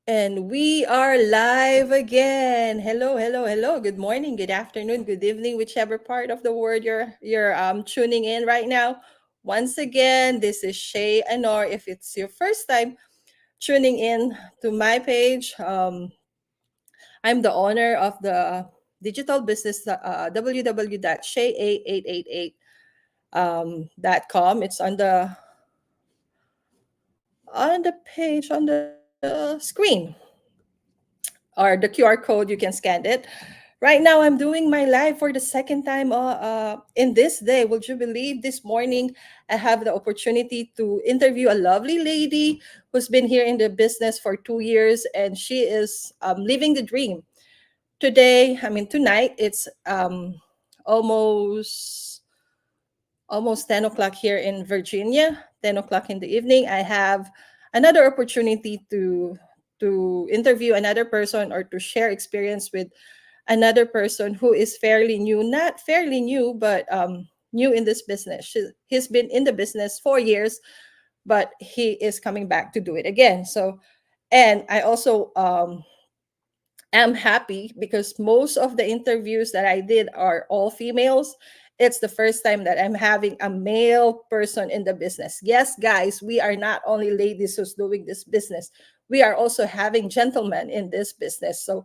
And we are live again. Hello, hello, hello. Good morning, good afternoon, good evening, whichever part of the world you're tuning in right now. Once again, this is Shay Anor. If it's your first time tuning in to my page, I'm the owner of the digital business www.shay8888.com. It's on the page on the screen or the QR code. You can scan it. Right now, I'm doing my live for the second time in this day. Would you believe this morning I have the opportunity to interview a lovely lady who's been here in the business for 2 years, and she is living the dream. Tonight, it's almost almost 10 o'clock here in Virginia, 10 o'clock in the evening. I have another opportunity to interview another person or to share experience with another person who is fairly new, not fairly new, but new in this business. He's been in the business 4 years, but he is coming back to do it again. So, and I also am happy because most of the interviews that I did are all females. It's the first time that I'm having a male person in the business. Yes, guys, we are not only ladies who's doing this business. We are also having gentlemen in this business. So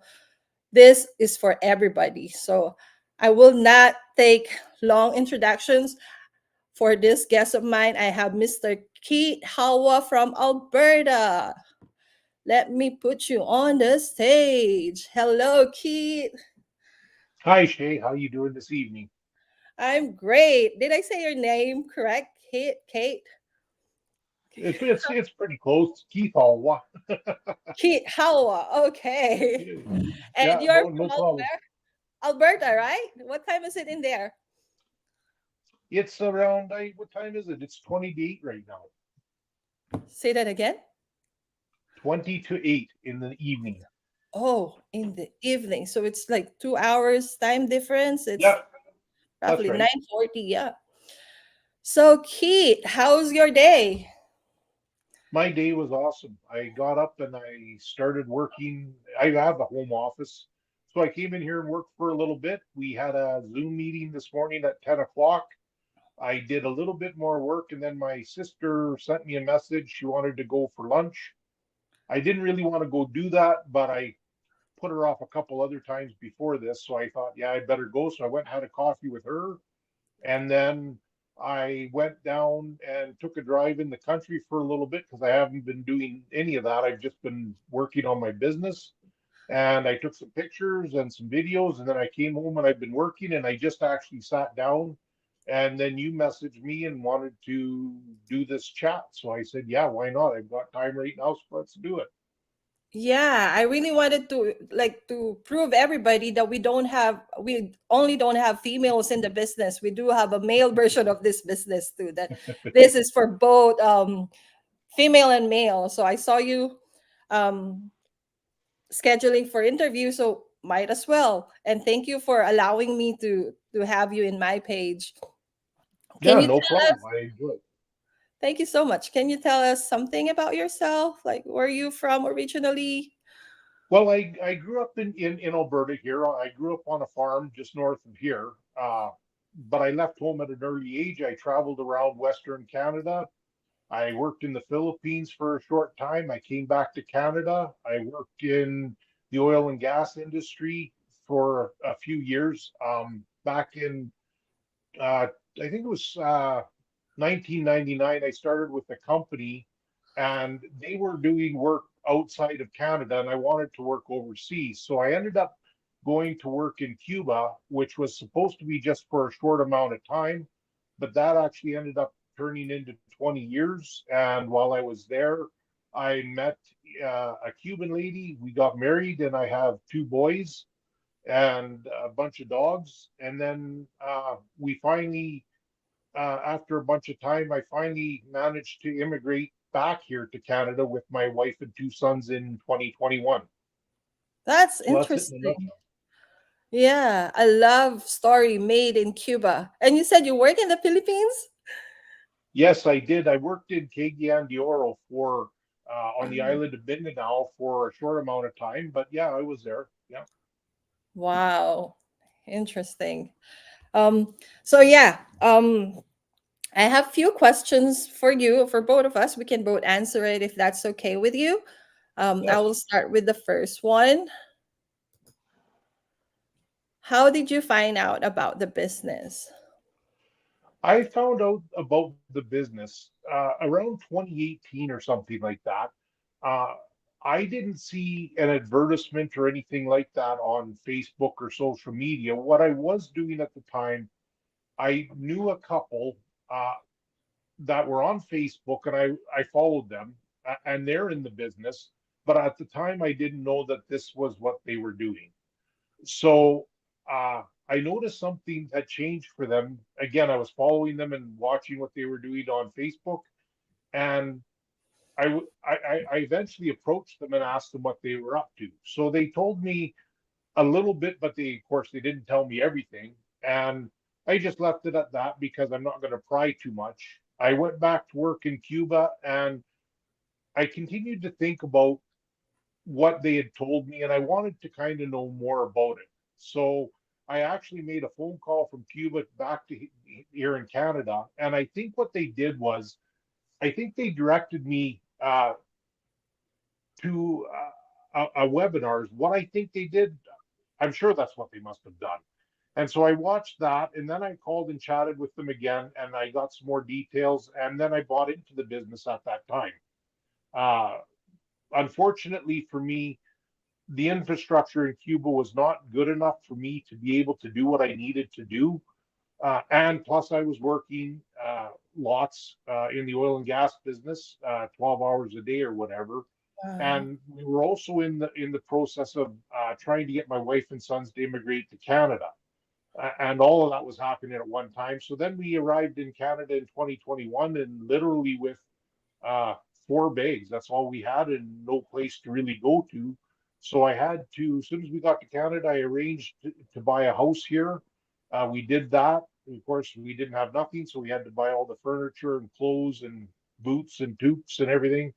this is for everybody. So I will not take long introductions. For this guest of mine, I have Mr. Keith Hawa from Alberta. Let me put you on the stage. Hello, Keith. Hi Shay, how you doing this evening? I'm great. Did I say your name correct? Kate? It's pretty close. Keith Alwa. Keith Hawa. Okay. And Yeah, you're from no problem. Alberta, right? What time is it in there? It's around what time is it? It's 20 to 8 right now. Say that again. 20 to 8 in the evening. Oh, in the evening. So it's like 2 hours time difference. It's Yeah, that's roughly right. 9:40. Yeah. So, Keith, how's your day? My day was awesome. I got up and I started working. I have a home office. So I came in here and worked for a little bit. We had a Zoom meeting this morning at 10 o'clock. I did a little bit more work and then my sister sent me a message. She wanted to go for lunch. I didn't really want to go do that, but I put her off a couple other times before this. So I thought, yeah, I better go. So I went and had a coffee with her. And then I went down and took a drive in the country for a little bit because I haven't been doing any of that. I've just been working on my business. And I took some pictures and some videos. And then I came home and I've been working and I just actually sat down. And then you messaged me and wanted to do this chat. So I said, yeah, why not? I've got time right now. So let's do it. Yeah, I really wanted to prove everybody that we only don't have females in the business. We do have a male version of this business too. That this is for both female and male. So I saw you um scheduling for interview, so might as well. And thank you for allowing me to have you in my page. Can Yeah, you no tell problem. us? I enjoy it. Thank you so much. Can you tell us something about yourself? Like where you from originally? Well, I grew up in Alberta here. I grew up on a farm just north of here. But I left home at an early age. I traveled around Western Canada. I worked in the Philippines for a short time. I came back to Canada. I worked in the oil and gas industry for a few years. Back in uh, I think it was 1999, I started with a company and they were doing work outside of Canada and I wanted to work overseas. So I ended up going to work in Cuba, which was supposed to be just for a short amount of time, but that actually ended up turning into 20 years. And while I was there, I met a Cuban lady. We got married and I have two boys and a bunch of dogs. And then we finally, after a bunch of time, I finally managed to immigrate back here to Canada with my wife and two sons in 2021. That's So that's it in a interesting. nutshell. Yeah, a love story made in Cuba. And you said you work in the Philippines? Yes, I did. I worked in Cagayan de Oro for on the island of Mindanao for a short amount of time. But yeah, I was there. Yeah. Wow. Interesting. Um, so yeah, I have few questions for you, for both of us. We can both answer it if that's okay with you. I Yes. will start with the first one. How did you find out about the business? I found out about the business around 2018 or something like that. Uh, I didn't see an advertisement or anything like that on Facebook or social media. What I was doing at the time, I knew a couple uh, that were on Facebook, and I followed them, and they're in the business. But at the time, I didn't know that this was what they were doing. So I noticed something had changed for them. Again, I was following them and watching what they were doing on Facebook, and I eventually approached them and asked them what they were up to. So they told me a little bit, but they, of course, they didn't tell me everything. And I just left it at that because I'm not going to pry too much. I went back to work in Cuba and I continued to think about what they had told me, and I wanted to kind of know more about it. So I actually made a phone call from Cuba back to here in Canada, and I think what they did was, I think they directed me to a webinars. What I think they did, I'm sure that's what they must have done. And so I watched that, and then I called and chatted with them again, and I got some more details, and then I bought into the business at that time. Uh, Unfortunately for me, the infrastructure in Cuba was not good enough for me to be able to do what I needed to do. And plus, I was working lots in the oil and gas business, 12 hours a day or whatever. Wow. And we were also in the process of trying to get my wife and sons to immigrate to Canada. And all of that was happening at one time. So then we arrived in Canada in 2021, and literally with uh, 4 bags. That's all we had, and no place to really go to. So I had to, as soon as we got to Canada, I arranged to buy a house here. We did that. Of course, we didn't have nothing, so we had to buy all the furniture and clothes and boots and toques and everything.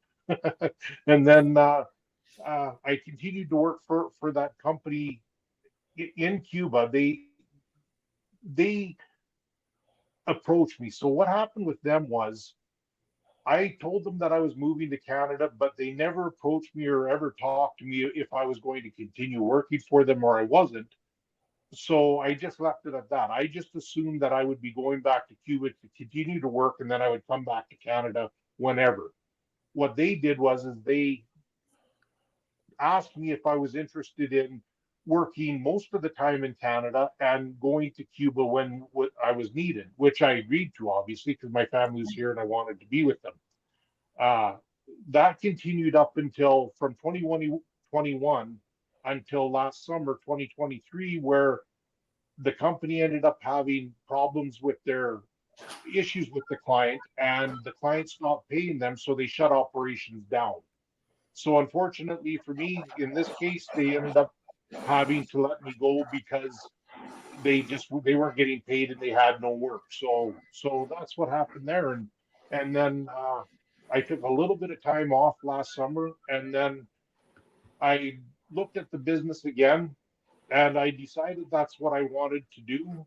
And then I continued to work for that company in Cuba. They approached me. So what happened with them was I told them that I was moving to Canada, but they never approached me or ever talked to me if I was going to continue working for them or I wasn't. So I just left it at that. I just assumed that I would be going back to Cuba to continue to work and then I would come back to Canada whenever. What they did was is they asked me if I was interested in working most of the time in Canada and going to Cuba when I was needed, which I agreed to, obviously, because my family was here and I wanted to be with them. Uh, that continued up until from 2021 until last summer, 2023, where the company ended up having problems with their issues with the client, and the client stopped paying them, so they shut operations down. So, unfortunately for me, in this case, they ended up having to let me go because they weren't getting paid and they had no work. So that's what happened there. And then I took a little bit of time off last summer, and then I looked at the business again, and I decided that's what I wanted to do.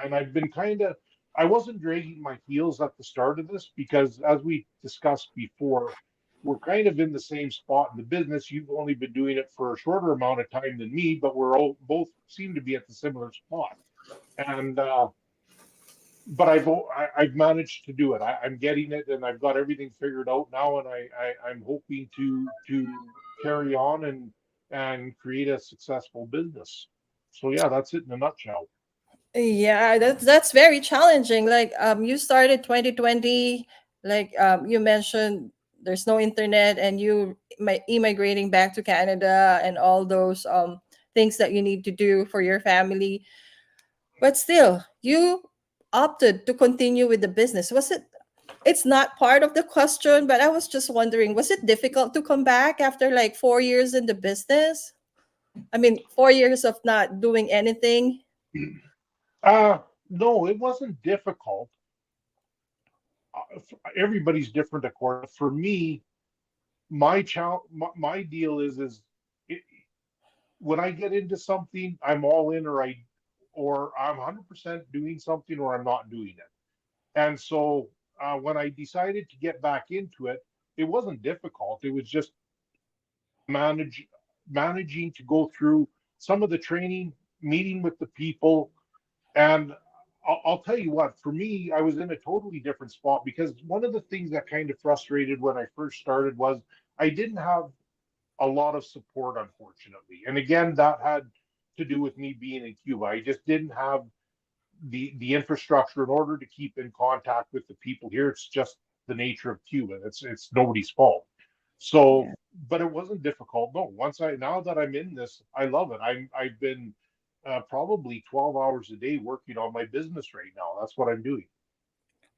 And I've been kind of I wasn't dragging my heels at the start of this because, as we discussed before, we're kind of in the same spot in the business. You've only been doing it for a shorter amount of time than me, but we're all both seem to be at the similar spot. And but I've managed to do it. I'm getting it, and I've got everything figured out now, and I'm hoping to carry on and create a successful business. So yeah, that's it in a nutshell. Yeah, that's very challenging. Like you started 2020, like you mentioned there's no internet and you immigrating back to Canada and all those things that you need to do for your family. But still, you opted to continue with the business. Was it It's not part of the question, but I was just wondering, was it difficult to come back after like 4 years in the business? I mean, 4 years of not doing anything. No, it wasn't difficult. Everybody's different, of course. For me, my challenge, my deal is it, when I get into something, I'm all in, or I'm 100% doing something, or I'm not doing it. And so when I decided to get back into it, it wasn't difficult. It was just manage managing to go through some of the training, meeting with the people, and I'll tell you what. For me, I was in a totally different spot because one of the things that kind of frustrated when I first started was I didn't have a lot of support, unfortunately. And again, that had to do with me being in Cuba. I just didn't have the infrastructure in order to keep in contact with the people here. It's just the nature of Cuba. It's nobody's fault. So, Yeah. but it wasn't difficult. No, once I now that I'm in this, I love it. I've been probably 12 hours a day working on my business right now. That's what I'm doing.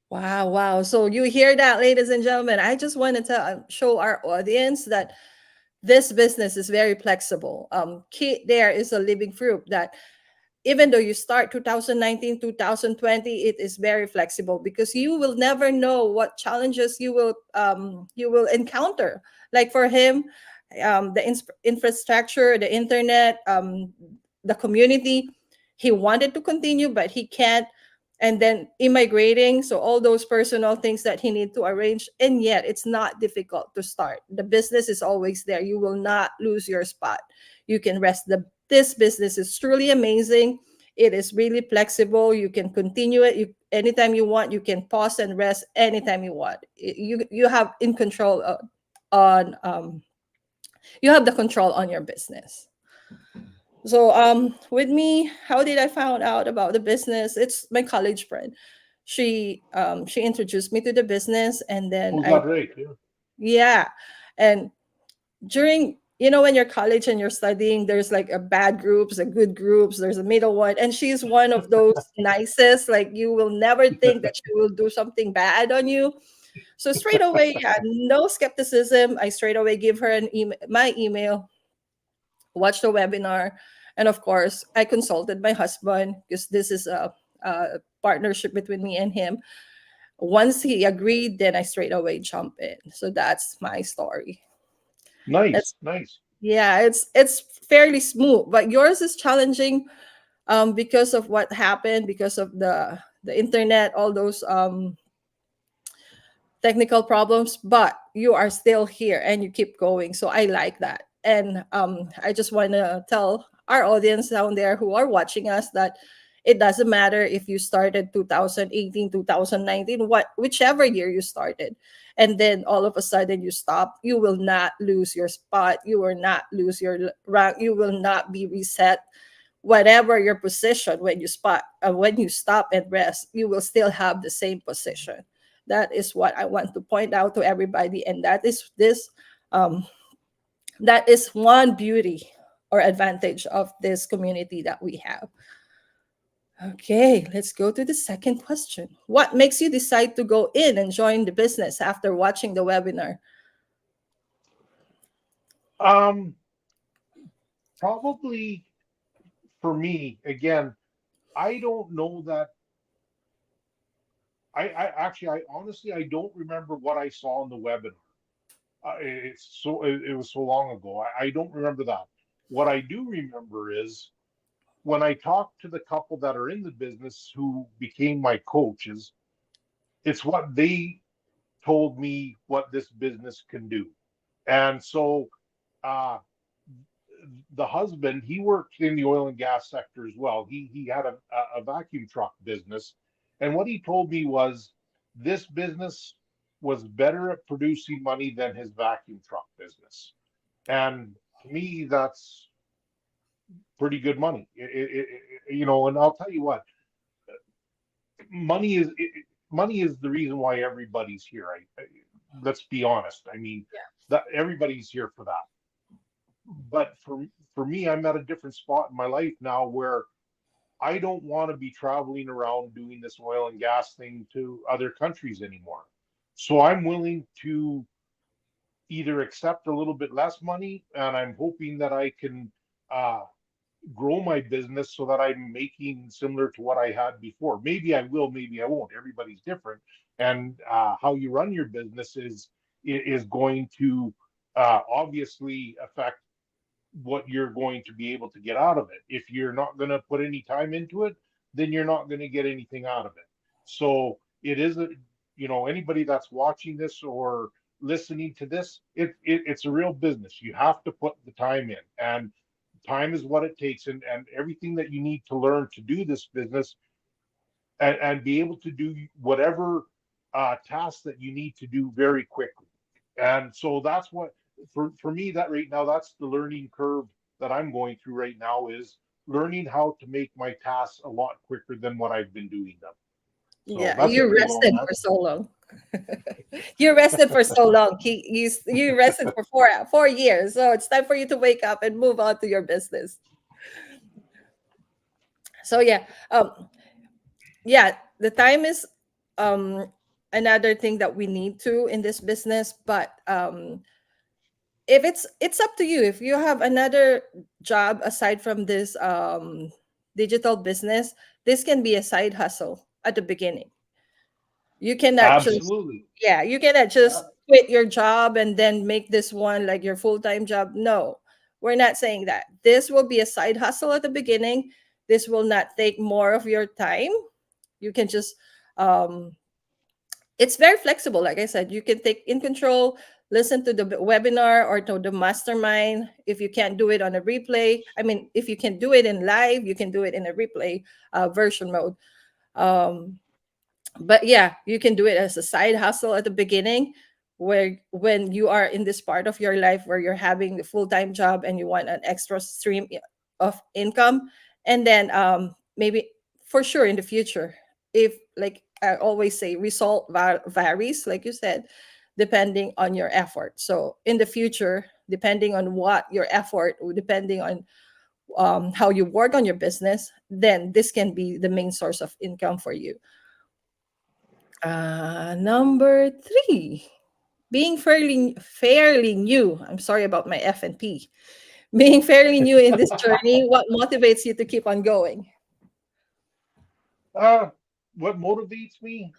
Wow, wow. So you hear that, ladies and gentlemen. I just want to show our audience that this business is very flexible. Kit there is a living proof that even though you start 2019, 2020, it is very flexible because you will never know what challenges you will encounter. Like for him, the infrastructure, the internet, the community, he wanted to continue, but he can't. And then immigrating, so all those personal things that he need to arrange, and yet it's not difficult to start. The business is always there. You will not lose your spot. You can rest. This business is truly amazing. It is really flexible. You can continue it. You anytime you want. You can pause and rest anytime you want. You have in control on you have the control on your business. So with me, how did I found out about the business? It's my college friend. She introduced me to the business, and then Was I that right? Yeah. yeah, and during when you're college and you're studying, there's like a bad groups, a good groups, there's a middle one, and she's one of those nicest. Like you will never think that she will do something bad on you. So straight away, yeah, no skepticism. I straight away give her my email, watch the webinar, and of course, I consulted my husband because this is a partnership between me and him. Once he agreed, then I straight away jump in. So that's my story. Nice, That's nice. Yeah, it's fairly smooth, but yours is challenging because of what happened, because of the internet, all those technical problems, but you are still here and you keep going. So I like that. And I just want to tell our audience down there who are watching us that it doesn't matter if you started 2018, 2019, whichever year you started, and then all of a sudden you stop, you will not lose your spot, you will not lose your rank, you will not be reset. Whatever your position, when you stop and rest, you will still have the same position. That is what I want to point out to everybody, and um, that is one beauty or advantage of this community that we have. Okay, let's go to the second question. What makes you decide to go in and join the business after watching the webinar? Um, Probably for me, again, I don't know that I actually, I honestly, I don't remember what I saw in the webinar. It was so long ago. I don't remember that. What I do remember is when I talked to the couple that are in the business who became my coaches, it's what they told me what this business can do. And so uh, the husband, he worked in the oil and gas sector as well. He had a vacuum truck business, and what he told me was this business was better at producing money than his vacuum truck business. And to me, that's pretty good money. And I'll tell you what, money is money is the reason why everybody's here. Let's be honest. I mean, that everybody's here for that. But for me, I'm at a different spot in my life now where I don't want to be traveling around doing this oil and gas thing to other countries anymore. So I'm willing to either accept a little bit less money, and I'm hoping that I can uh, grow my business so that I'm making similar to what I had before. Maybe I will, maybe I won't. Everybody's different, and how you run your business is going to obviously affect what you're going to be able to get out of it. If you're not going to put any time into it, then you're not going to get anything out of it. So it is a, anybody that's watching this or listening to this, it's a real business. You have to put the time in, and time is what it takes, and everything that you need to learn to do this business and be able to do whatever tasks that you need to do very quickly. And so that's what, for me, that right now, that's the learning curve that I'm going through right now, is learning how to make my tasks a lot quicker than what I've been doing them. So Yeah, that's a you pretty long rested for answer. so long. You rested for so long. You rested for 4 years. So it's time for you to wake up and move on to your business. So yeah, the time is um another thing that we need to in this business, but if it's up to you. If you have another job aside from this digital business, this can be a side hustle at the beginning. You cannot just Absolutely. yeah, you cannot Yeah. just quit your job and then make this one like your full-time job. No, we're not saying that. This will be a side hustle at the beginning. This will not take more of your time. You can just um it's very flexible. Like I said, you can take in control, listen to the webinar or to the mastermind. If you can't do it on a replay, I mean, if you can do it in live, you can do it in a replay version mode. um but yeah, you can do it as a side hustle at the beginning, where when you are in this part of your life where you're having the full-time job and you want an extra stream of income. And then maybe for sure in the future, if like I always say, result varies, like you said, depending on your effort. So in the future, depending on what your effort, depending on how you work on your business, then this can be the main source of income for you. Number three, being fairly new. I'm sorry about my F and P. Being fairly new in this journey, what motivates you to keep on going? Uh, what motivates me?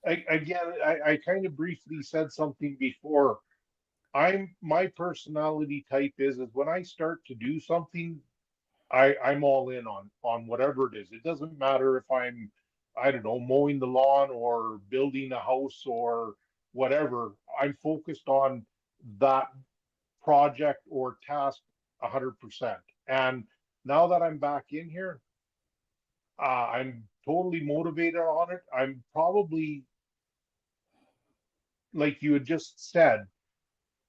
I kind of briefly said something before. My personality type is when I start to do something, I'm all in on whatever it is. It doesn't matter if I'm, I don't know, mowing the lawn or building a house or whatever. I'm focused on that project or task 100%. And now that I'm back in here, I'm totally motivated on it. I'm probably, like you had just said,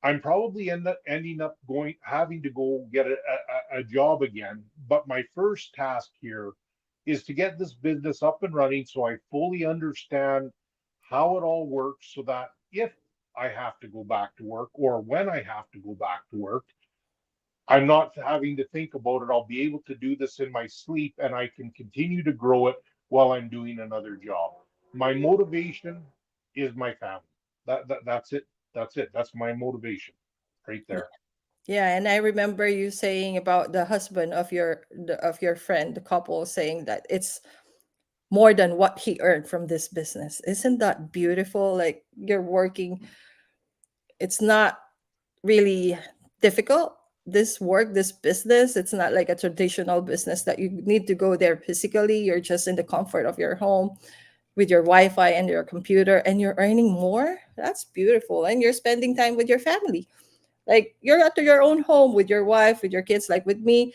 I'm probably ending up going having to go get a job again. But my first task here is to get this business up and running so I fully understand how it all works, so that if I have to go back to work or when I have to go back to work, I'm not having to think about it. I'll be able to do this in my sleep, and I can continue to grow it while I'm doing another job. My motivation is my family. That's it. That's it. That's my motivation right there. Yeah, and I remember you saying about the husband of of your friend, the couple, saying that it's more than what he earned from this business. Isn't that beautiful? Like you're working, it's not really difficult. This work, this business, it's not like a traditional business that you need to go there physically. You're just in the comfort of your home with your Wi-Fi and your computer, and you're earning more. That's beautiful. And you're spending time with your family. Like you're at your own home with your wife, with your kids. Like with me,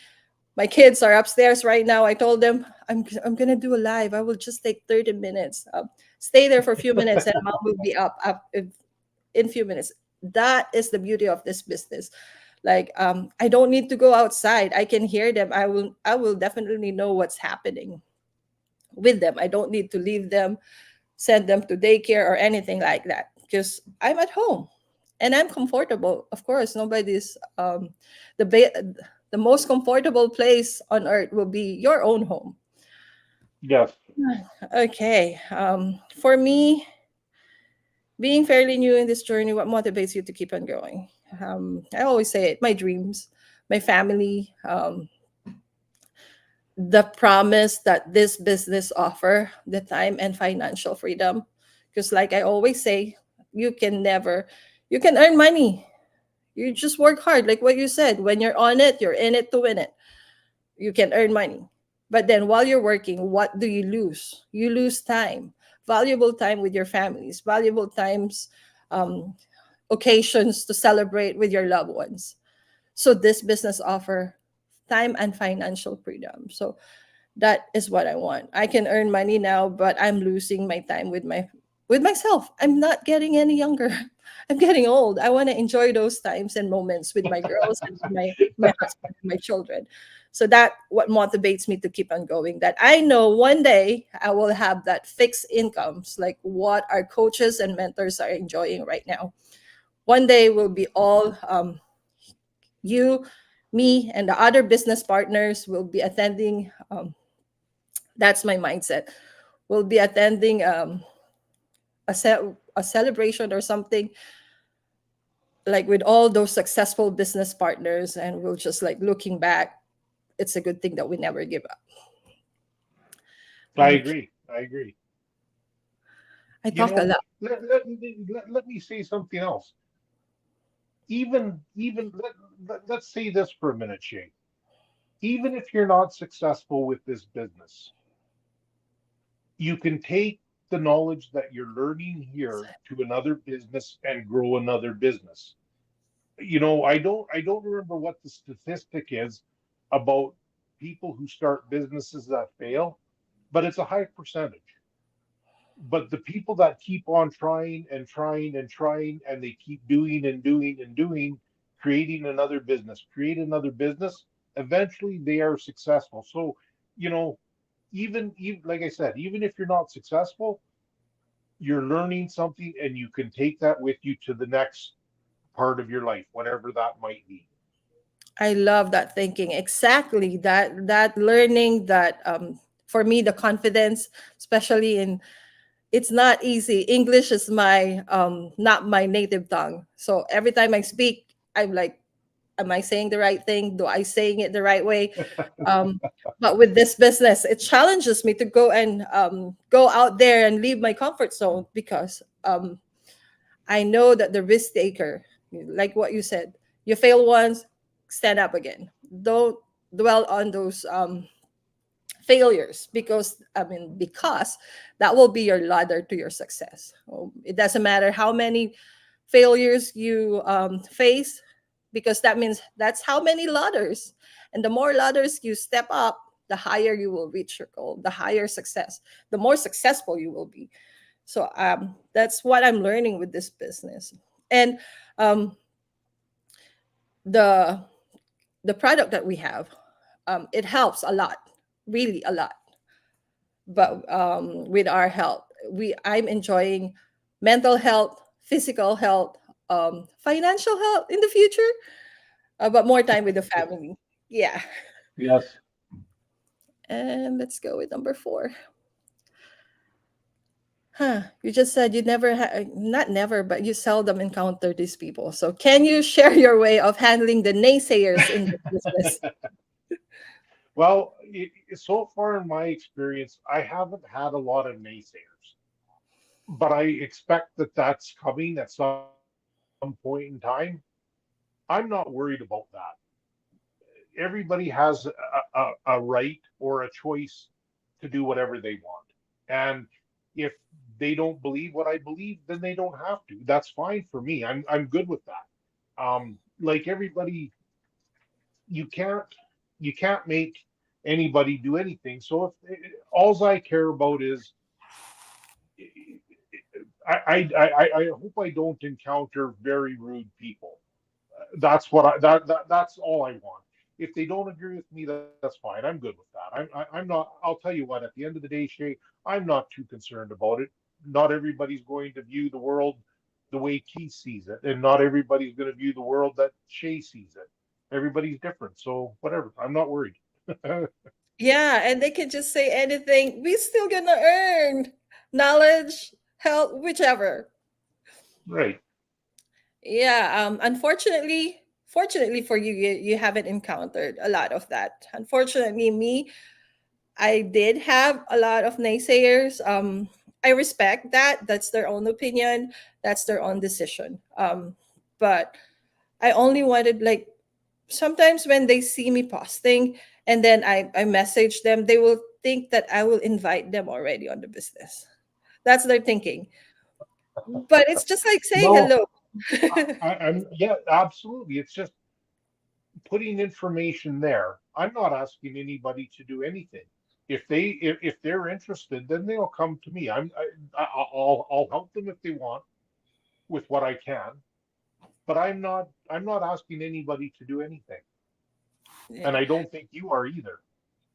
my kids are upstairs right now. I told them I'm gonna do a live. I will just take 30 minutes. Stay there for a few minutes, and mom will be up in few minutes. That is the beauty of this business. Like I don't need to go outside. I can hear them. I will definitely know what's happening with them. I don't need to leave them, send them to daycare or anything like that, because I'm at home and I'm comfortable. Of course, nobody's the the most comfortable place on earth will be your own home. Yes. Okay. For me, being fairly new in this journey, what motivates you to keep on going? I always say it, my dreams, my family, the promise that this business offer, the time and financial freedom. Because like I always say, you can never, you can earn money. You just work hard, like what you said. When you're on it, you're in it to win it. You can earn money. But then while you're working, what do you lose? You lose time, valuable time with your families, valuable times, um, occasions to celebrate with your loved ones. So this business offer time and financial freedom. So that is what I want. I can earn money now, but I'm losing my time with myself. I'm not getting any younger. I'm getting old. I want to enjoy those times and moments with my girls and with my husband and my children. So that what motivates me to keep on going. That I know one day I will have that fixed incomes like what our coaches and mentors are enjoying right now. One day will be all you, me, and the other business partners will be attending. That's my mindset. We'll be attending a celebration or something like with all those successful business partners, and we'll just like looking back. It's a good thing that we never give up. I Okay, agree. I agree. I You talk a know, lot. let me say something else. Let's say this for a minute, Shay. Even if you're not successful with this business, you can take the knowledge that you're learning here to another business and grow another business. I don't remember what the statistic is about people who start businesses that fail, but it's a high percentage. But the people that keep on trying and trying and trying, and they keep doing and doing and doing, create another business, eventually they are successful. So, you know, even like I said, even if you're not successful, you're learning something and you can take that with you to the next part of your life, whatever that might be. I love that thinking. Exactly that learning that for me the confidence, especially in it's not easy. English is my not my native tongue. So every time I speak, I'm like, am I saying the right thing? Do I saying it the right way? Um, but with this business, it challenges me to go and go out there and leave my comfort zone because I know that the risk taker, like what you said, you fail once, stand up again. Don't dwell on those failures because that will be your ladder to your success. It doesn't matter how many failures you face because that means that's how many ladders, and the more ladders you step up, the higher you will reach your goal, the higher success, the more successful you will be. So that's what I'm learning with this business. And um, the the product that we have, it helps a lot, really a lot. But with our health, I'm enjoying mental health, physical health, financial health in the future, but more time with the family. Yeah. Yes. And let's go with number 4. Huh. You just said you never not never, but you seldom encounter these people. So can you share your way of handling the naysayers in this business? Well, so far in my experience, I haven't had a lot of naysayers, but I expect that that's coming at some point in time. I'm not worried about that. Everybody has a right or a choice to do whatever they want. And if they don't believe what I believe, then they don't have to. That's fine for me. I'm good with that. Like everybody, you can't you can't make anybody do anything. So if all I care about is I hope I don't encounter very rude people. That's all I want. If they don't agree with me, that's fine. I'm good with that. I'm not. I'll tell you what. At the end of the day, Shay, I'm not too concerned about it. Not everybody's going to view the world the way Keith sees it, and not everybody's going to view the world that Shay sees it. Everybody's different, so whatever. I'm not worried. Yeah, and they can just say anything. We still gonna earn knowledge, health, whichever. Right. Yeah, fortunately for you, you haven't encountered a lot of that. Unfortunately, me, I did have a lot of naysayers. I respect that. That's their own opinion. That's their own decision. But I only wanted, like, sometimes when they see me posting and then I message them, they will think that I will invite them already on the business. That's their thinking. But it's just like saying No, hello. I'm yeah, absolutely. It's just putting information there. I'm not asking anybody to do anything. If they're interested, then they'll come to me. I'll help them if they want with what I can, but I'm not asking anybody to do anything, and Yeah. I don't think you are either.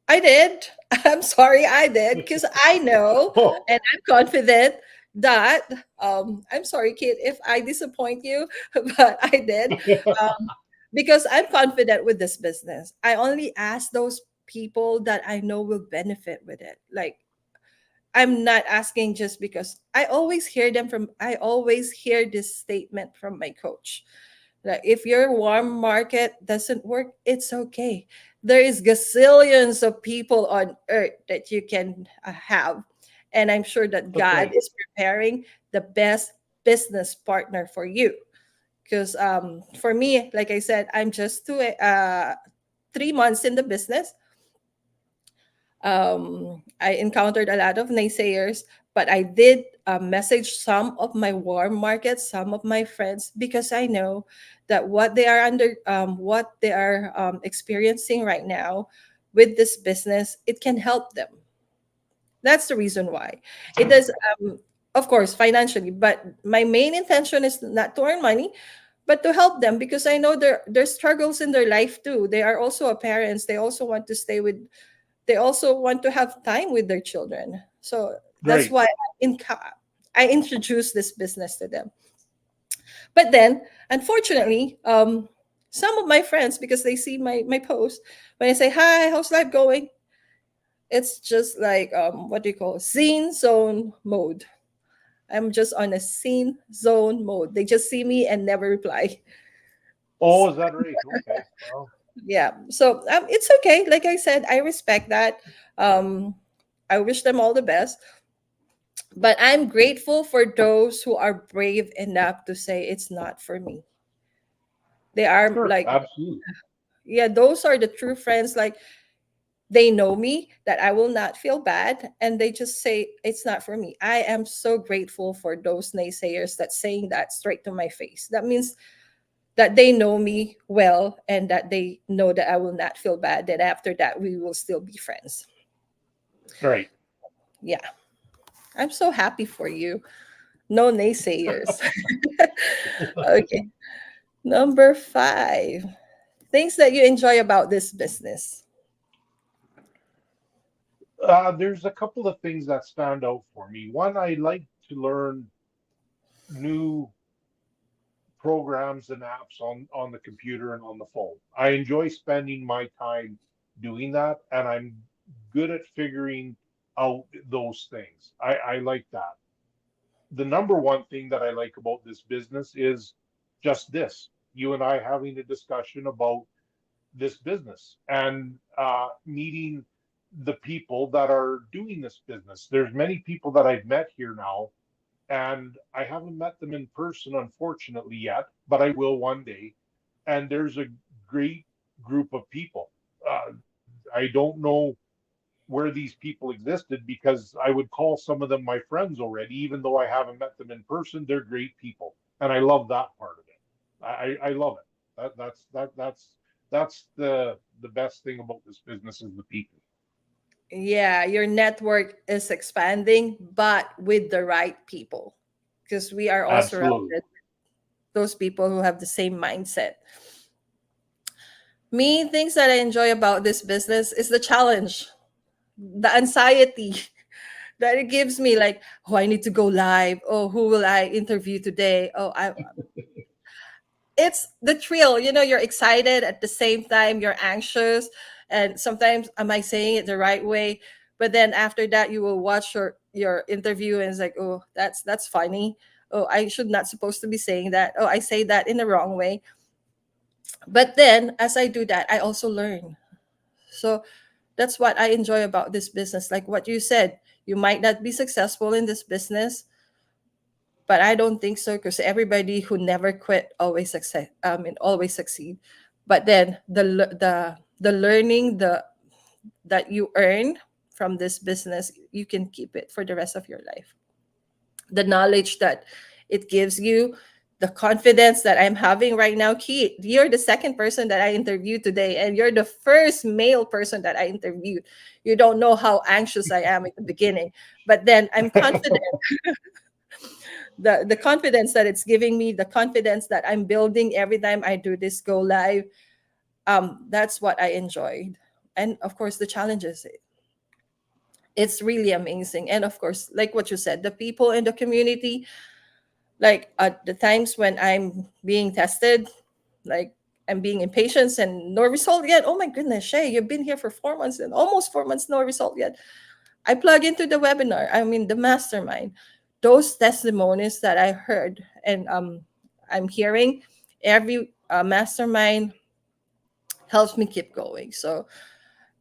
I did. I'm sorry, I did, because I know Oh, and I'm confident that, I'm sorry, kid, if I disappoint you, but I did. Um, because I'm confident with this business. I only ask those people that I know will benefit with it. Like, I'm not asking just because I always hear this statement from my coach. Like, if your warm market doesn't work, it's okay. There is gazillions of people on earth that you can have. And I'm sure that that's God right. is preparing the best business partner for you. Because for me, like I said, I'm just 3 months in the business. I encountered a lot of naysayers, but I did message some of my warm markets, some of my friends, because I know that what they are experiencing right now with this business, it can help them. That's the reason why it does. Of course, financially, but my main intention is not to earn money, but to help them, because I know their struggles in their life too. They are also a parents. They also want to have time with their children. So that's Right. why I introduced this business to them. But then, unfortunately, some of my friends, because they see my post, when I say, hi, how's life going? It's just like, what do you call, scene zone mode. I'm just on a scene zone mode. They just see me and never reply. Oh, is that right? Okay. Well, Yeah. So it's okay. Like I said, I respect that. Um, I wish them all the best. But I'm grateful for those who are brave enough to say it's not for me. They are sure, like, absolutely. yeah, those are the true friends. Like, they know me, that I will not feel bad, and they just say it's not for me. I am so grateful for those naysayers that saying that straight to my face. That means that they know me well, and that they know that I will not feel bad. That after that we will still be friends. Right. Yeah, I'm so happy for you. No naysayers. Okay. Number 5. Things that you enjoy about this business. There's a couple of things that stand out for me. One, I like to learn new programs and apps on the computer and on the phone. I enjoy spending my time doing that, and I'm good at figuring out those things. I like that. The number one thing that I like about this business is just this. You and I having a discussion about this business and meeting the people that are doing this business. There's many people that I've met here now, and I haven't met them in person, unfortunately, yet, but I will one day. And there's a great group of people. I don't know where these people existed because I would call some of them my friends already, even though I haven't met them in person. They're great people, and I love that part of it. I love it. That's the best thing about this business is the people. Yeah, your network is expanding, but with the right people, because we are all Absolutely. surrounded those people who have the same mindset. Me, things that I enjoy about this business is the challenge, the anxiety that it gives me. Like, oh, I need to go live. Oh, who will I interview today? It's the thrill. You're excited at the same time. You're anxious, and sometimes, am I saying it the right way? But then after that, you will watch your interview, and it's like, oh, that's funny. Oh, I should not supposed to be saying that. Oh, I say that in the wrong way. But then as I do that, I also learn. So that's what I enjoy about this business. Like what you said, you might not be successful in this business, but I don't think so, because everybody who never quit always success. And always succeed. But then the learning that you earn from this business, you can keep it for the rest of your life. The knowledge that it gives you, the confidence that I'm having right now. Keith, you're the second person that I interviewed today, and you're the first male person that I interviewed. You don't know how anxious I am at the beginning, but then I'm confident. The confidence that it's giving me, the confidence that I'm building every time I do this go live, that's what I enjoyed. And of course, the challenges. It's really amazing. And of course, like what you said, the people in the community, like at the times when I'm being tested, like I'm being impatient and no result yet. Oh my goodness, Shay, you've been here for 4 months and almost 4 months, no result yet. I plug into the webinar, I mean the mastermind. Those testimonies that I heard and I'm hearing every mastermind helps me keep going. So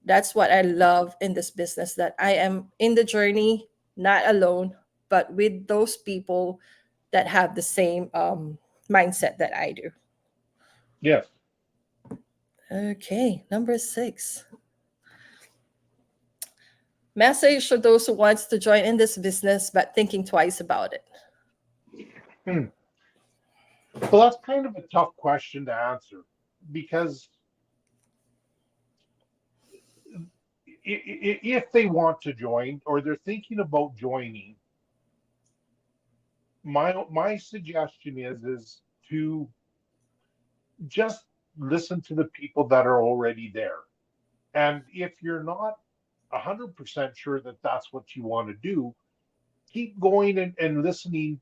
that's what I love in this business, that I am in the journey, not alone, but with those people that have the same mindset that I do. Yes. Okay, number 6. Message to those who wants to join in this business but thinking twice about it. Hmm. Well, that's kind of a tough question to answer because if they want to join or they're thinking about joining, my suggestion is to just listen to the people that are already there. And if you're not 100% sure that that's what you want to do, keep going and listening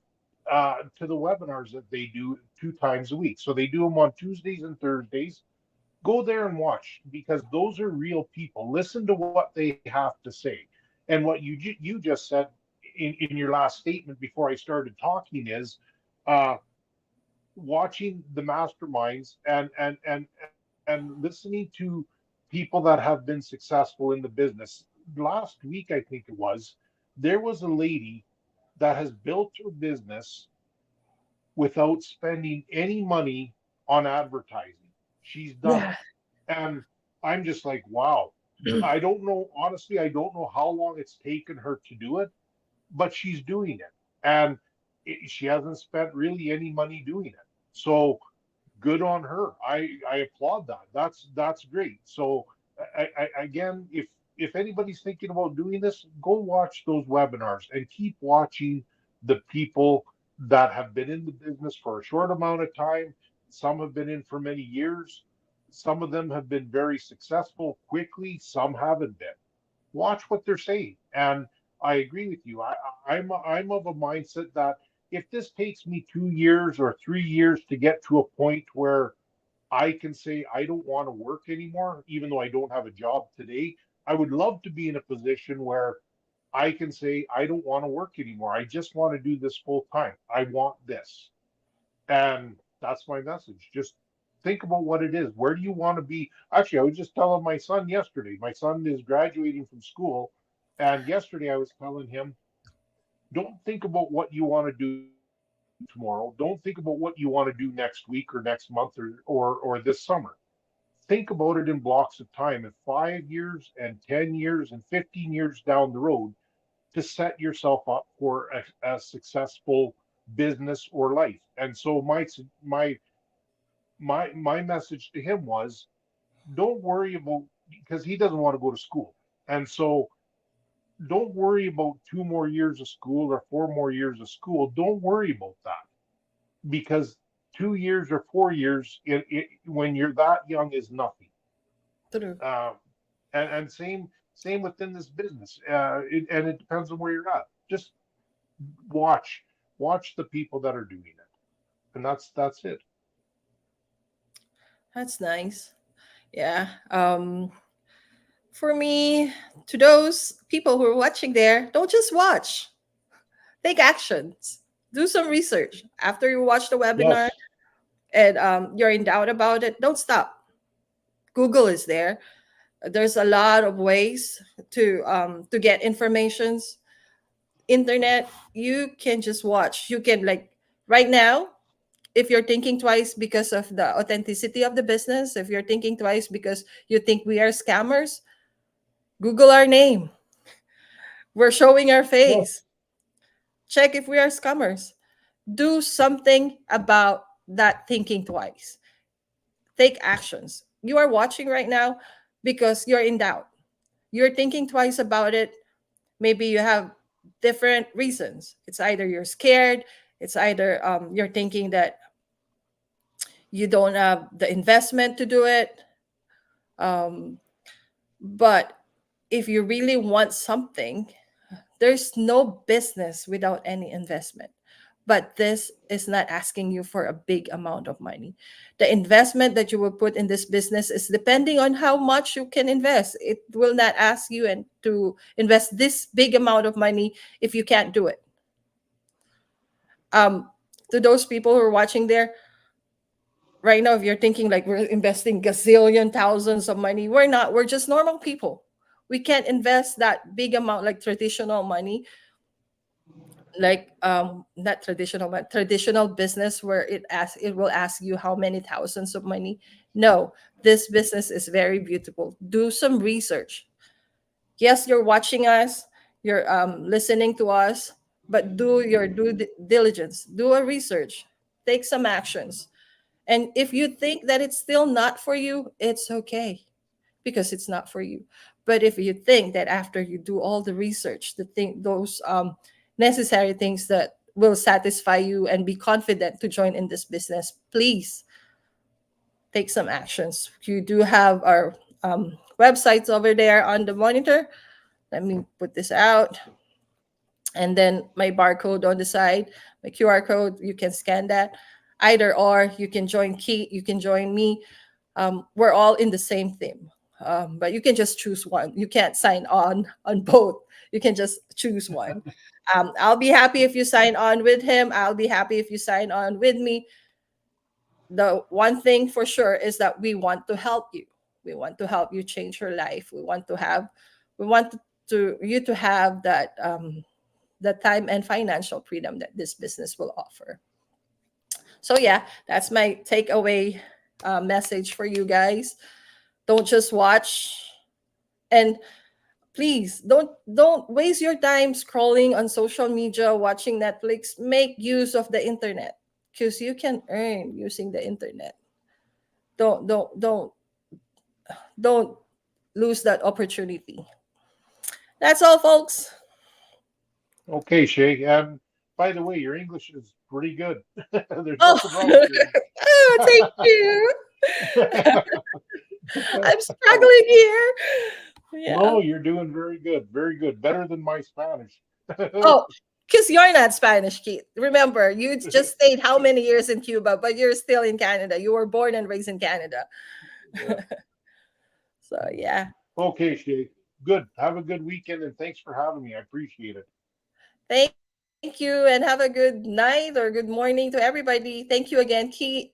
to the webinars that they do 2 times a week. So they do them on Tuesdays and Thursdays. Go there and watch because those are real people. Listen to what they have to say. And what you just said in your last statement before I started talking is uh, watching the masterminds and listening to people that have been successful in the business. Last week, I think it was, there was a lady that has built her business without spending any money on advertising. She's done it. Yeah. And I'm just like, wow. I don't know, honestly, I don't know how long it's taken her to do it, but she's doing it. And she hasn't spent really any money doing it. So good on her. I applaud that. That's great. So again, if anybody's thinking about doing this, go watch those webinars and keep watching the people that have been in the business for a short amount of time. Some have been in for many years. Some of them have been very successful quickly. Some haven't been. Watch what they're saying, and I agree with you. I'm of a mindset that if this takes me 2 years or 3 years to get to a point where I can say I don't want to work anymore, even though I don't have a job today, I would love to be in a position where I can say I don't want to work anymore. I just want to do this full time. I want this. And that's my message. Just think about what it is. Where do you want to be? Actually, I was just telling my son yesterday. My son is graduating from school. And yesterday I was telling him, don't think about what you want to do tomorrow. Don't think about what you want to do next week or next month or this summer. Think about it in blocks of time, in 5 years and 10 years and 15 years down the road, to set yourself up for a successful business or life. And so my message to him was, don't worry about, because he doesn't want to go to school. And so don't worry about 2 more years of school or 4 more years of school. Don't worry about that because 2 years or 4 years when you're that young is nothing. True. Uh, and same within this business. And it depends on where you're at. Just watch watch the people that are doing it, and that's it. That's nice. Yeah. For me, to those people who are watching there, don't just watch. Take actions. Do some research. After you watch the webinar Yes. and you're in doubt about it, don't stop. Google is there. There's a lot of ways to get informations. internet, you can just watch. You can, like, right now, if you're thinking twice because of the authenticity of the business, if you're thinking twice because you think we are scammers, Google our name. We're showing our Well, face. Check if we are scammers. Do something about that thinking twice. Take actions. You are watching right now because you're in doubt. You're thinking twice about it. Maybe you have different reasons. It's either you're scared, it's either you're thinking that you don't have the investment to do it. Um, but if you really want something, there's no business without any investment. But this is not asking you for a big amount of money. The investment that you will put in this business is depending on how much you can invest. It will not ask you and to invest this big amount of money if you can't do it. Um, to those people who are watching there right now, if you're thinking like we're investing gazillion thousands of money, we're not. We're just normal people. We can't invest that big amount like traditional money, like not traditional but traditional business where it will ask you how many thousands of money. No, this business is very beautiful. Do some research. Yes, you're watching us, you're listening to us, but do your diligence, do a research, take some actions. And if you think that it's still not for you, it's okay, because it's not for you. But if you think that after you do all the research, the thing, those necessary things that will satisfy you and be confident to join in this business, please take some actions. You do have our websites over there on the monitor. Let me put this out. And then my barcode on the side, my QR code, you can scan that. Either or, you can join Key, you can join me. We're all in the same theme, but you can just choose one. You can't sign on both. You can just choose one. I'll be happy if you sign on with him. I'll be happy if you sign on with me. The one thing for sure is that we want to help you. We want to help you change your life. We want to you to have that the time and financial freedom that this business will offer. So yeah, that's my takeaway message for you guys. Don't just watch, and please don't waste your time scrolling on social media, watching Netflix. Make use of the internet, because you can earn using the internet. Don't don't don't don't lose that opportunity. That's all, folks. okay, Shay. By the way, your English is pretty good. There's Oh, nothing wrong with your oh, thank you. English. I'm struggling here. Yeah. No, you're doing very good. Very good. Better than my Spanish. Oh, because you're not Spanish, Keith. Remember, you just stayed how many years in Cuba, but you're still in Canada. You were born and raised in Canada. Yeah. So, yeah. Okay, Shay. Good. Have a good weekend and thanks for having me. I appreciate it. Thank you, and have a good night or good morning to everybody. Thank you again, Keith.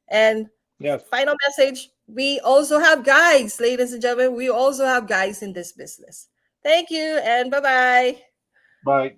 And Yes. final message, we also have guys, ladies and gentlemen. We also have guys in this business. Thank you, and bye bye. Bye.